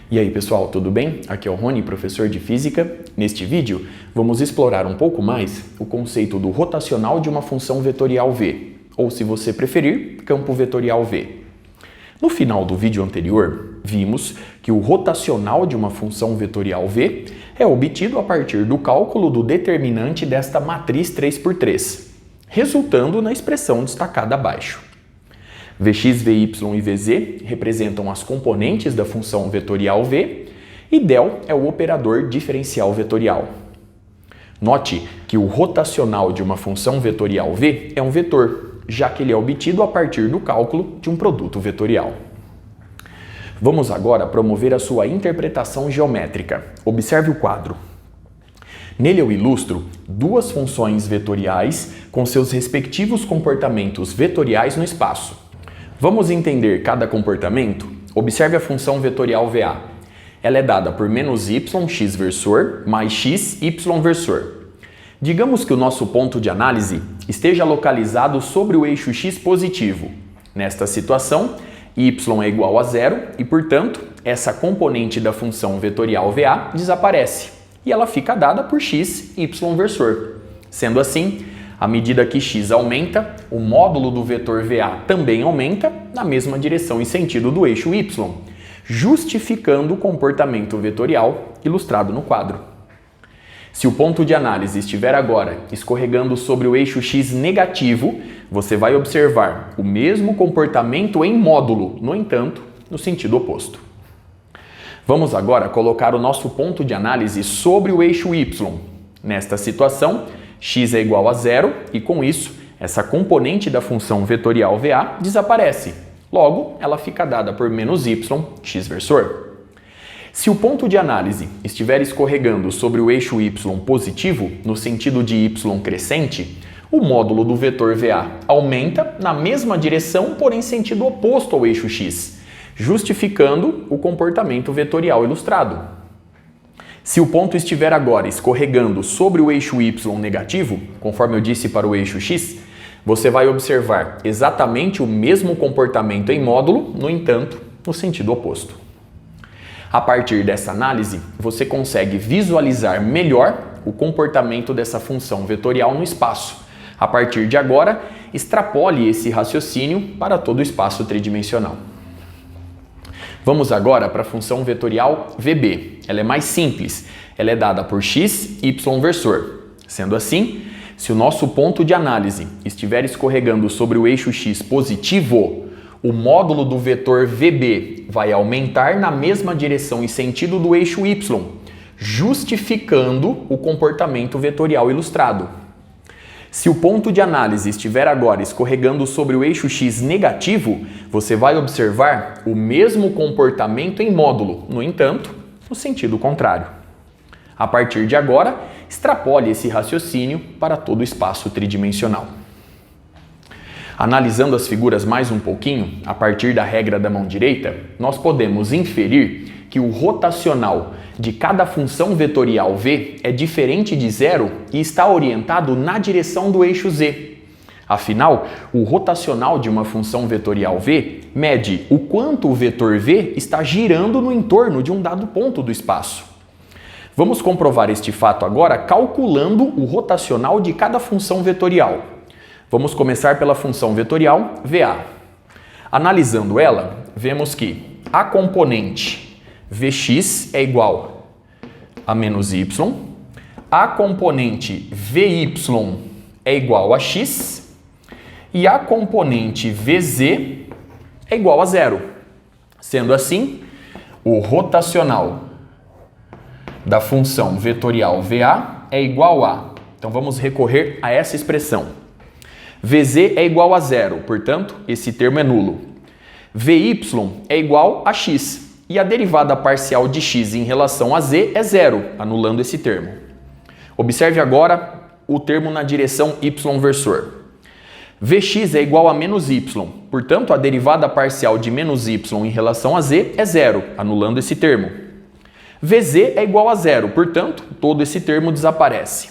E aí pessoal, tudo bem? Aqui é o Rony, professor de Física. Neste vídeo, vamos explorar um pouco mais o conceito do rotacional de uma função vetorial V, ou se você preferir, campo vetorial V. No final do vídeo anterior, vimos que o rotacional de uma função vetorial V é obtido a partir do cálculo do determinante desta matriz 3×3, resultando na expressão destacada abaixo. Vx, Vy e Vz representam as componentes da função vetorial V e del é o operador diferencial vetorial. Note que o rotacional de uma função vetorial V é um vetor, já que ele é obtido a partir do cálculo de um produto vetorial. Vamos agora promover a sua interpretação geométrica. Observe o quadro. Nele eu ilustro duas funções vetoriais com seus respectivos comportamentos vetoriais no espaço. Vamos entender cada comportamento? Observe a função vetorial VA. Ela é dada por -y x versor mais x y versor. Digamos que o nosso ponto de análise esteja localizado sobre o eixo x positivo. Nesta situação, y é igual a 0 e, portanto, essa componente da função vetorial VA desaparece e ela fica dada por x, y versor. Sendo assim, à medida que x aumenta, o módulo do vetor VA também aumenta na mesma direção e sentido do eixo y, justificando o comportamento vetorial ilustrado no quadro. Se o ponto de análise estiver agora escorregando sobre o eixo x negativo, você vai observar o mesmo comportamento em módulo, no entanto, no sentido oposto. Vamos agora colocar o nosso ponto de análise sobre o eixo y. Nesta situação, x é igual a 0 e, com isso, essa componente da função vetorial VA desaparece. Logo, ela fica dada por -y x versor. Se o ponto de análise estiver escorregando sobre o eixo y positivo, no sentido de y crescente, o módulo do vetor VA aumenta na mesma direção, porém sentido oposto ao eixo x, justificando o comportamento vetorial ilustrado. Se o ponto estiver agora escorregando sobre o eixo y negativo, conforme eu disse para o eixo x, você vai observar exatamente o mesmo comportamento em módulo, no entanto, no sentido oposto. A partir dessa análise, você consegue visualizar melhor o comportamento dessa função vetorial no espaço. A partir de agora, extrapole esse raciocínio para todo o espaço tridimensional. Vamos agora para a função vetorial VB. Ela é mais simples. Ela é dada por x, y versor. Sendo assim, se o nosso ponto de análise estiver escorregando sobre o eixo x positivo, o módulo do vetor VB vai aumentar na mesma direção e sentido do eixo y, justificando o comportamento vetorial ilustrado. Se o ponto de análise estiver agora escorregando sobre o eixo x negativo, você vai observar o mesmo comportamento em módulo, no entanto, no sentido contrário. A partir de agora, extrapole esse raciocínio para todo o espaço tridimensional. Analisando as figuras mais um pouquinho, a partir da regra da mão direita, nós podemos inferir que o rotacional de cada função vetorial V é diferente de zero e está orientado na direção do eixo Z. Afinal, o rotacional de uma função vetorial V mede o quanto o vetor V está girando no entorno de um dado ponto do espaço. Vamos comprovar este fato agora calculando o rotacional de cada função vetorial. Vamos começar pela função vetorial VA. Analisando ela, vemos que a componente Vx é igual a -y, a componente Vy é igual a x e a componente Vz é igual a 0. Sendo assim, o rotacional da função vetorial VA é igual a... Então vamos recorrer a essa expressão. Vz é igual a 0, portanto, esse termo é nulo. Vy é igual a x. E a derivada parcial de x em relação a z é 0, anulando esse termo. Observe agora o termo na direção y versor. Vx é igual a -y, portanto, a derivada parcial de -y em relação a z é 0, anulando esse termo. Vz é igual a 0, portanto, todo esse termo desaparece.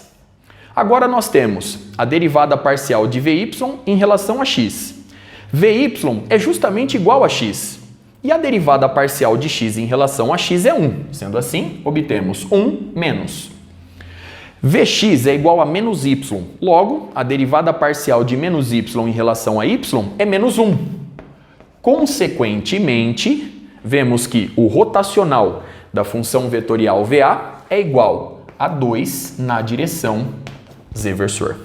Agora nós temos a derivada parcial de Vy em relação a x. Vy é justamente igual a x. E a derivada parcial de x em relação a x é 1. Sendo assim, obtemos 1 menos. Vx é igual a menos y. Logo, a derivada parcial de menos y em relação a y é menos 1. Consequentemente, vemos que o rotacional da função vetorial VA é igual a 2 na direção z versor.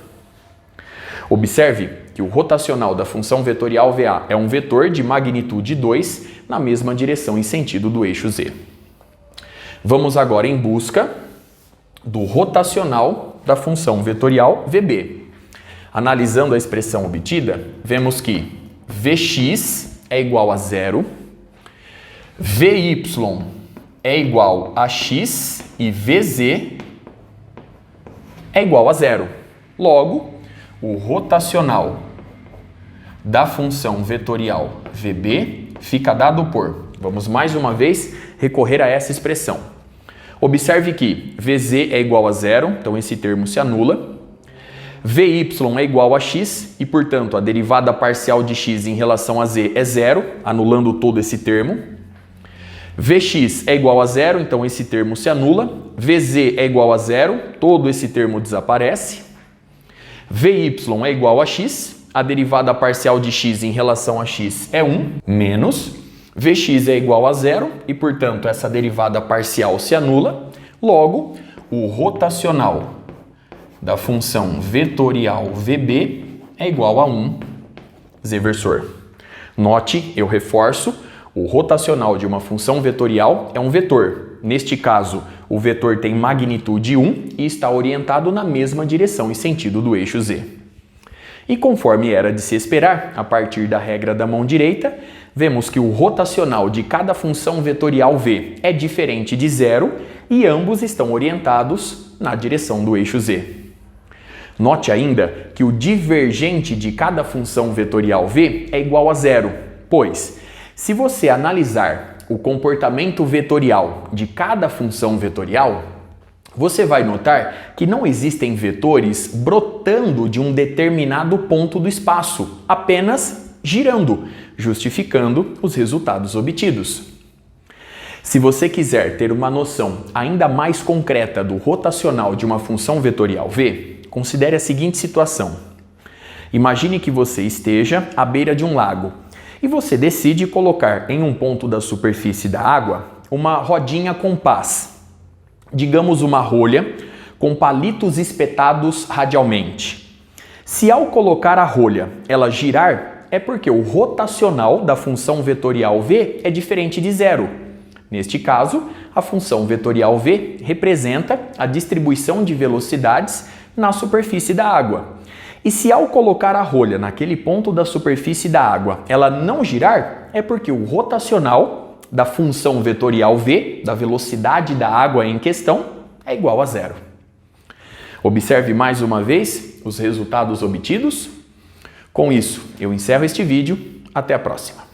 Observe que o rotacional da função vetorial VA é um vetor de magnitude 2 na mesma direção e sentido do eixo z. Vamos agora em busca do rotacional da função vetorial VB. Analisando a expressão obtida, vemos que Vx é igual a 0, Vy é igual a x e Vz é igual a 0. Logo, o rotacional da função vetorial VB fica dado por, vamos mais uma vez recorrer a essa expressão. Observe que Vz é igual a 0, então esse termo se anula. Vy é igual a x e, portanto, a derivada parcial de x em relação a z é 0, anulando todo esse termo. Vx é igual a 0, então esse termo se anula. Vz é igual a 0, todo esse termo desaparece. Vy é igual a x, a derivada parcial de x em relação a x é 1, menos. Vx é igual a 0 e, portanto, essa derivada parcial se anula. Logo, o rotacional da função vetorial VB é igual a 1 z versor. Note, eu reforço, o rotacional de uma função vetorial é um vetor. Neste caso, o vetor tem magnitude 1 e está orientado na mesma direção e sentido do eixo z. E conforme era de se esperar, a partir da regra da mão direita, vemos que o rotacional de cada função vetorial v é diferente de 0 e ambos estão orientados na direção do eixo z. Note ainda que o divergente de cada função vetorial v é igual a 0, pois, se você analisar o comportamento vetorial de cada função vetorial, você vai notar que não existem vetores brotando de um determinado ponto do espaço, apenas girando, justificando os resultados obtidos. Se você quiser ter uma noção ainda mais concreta do rotacional de uma função vetorial v, considere a seguinte situação. Imagine que você esteja à beira de um lago e você decide colocar em um ponto da superfície da água uma rodinha com pás, digamos uma rolha com palitos espetados radialmente. Se ao colocar a rolha ela girar, é porque o rotacional da função vetorial v é diferente de 0. Neste caso, a função vetorial v representa a distribuição de velocidades na superfície da água. E se ao colocar a rolha naquele ponto da superfície da água ela não girar, é porque o rotacional da função vetorial v, da velocidade da água em questão, é igual a 0. Observe mais uma vez os resultados obtidos. Com isso, eu encerro este vídeo. Até a próxima.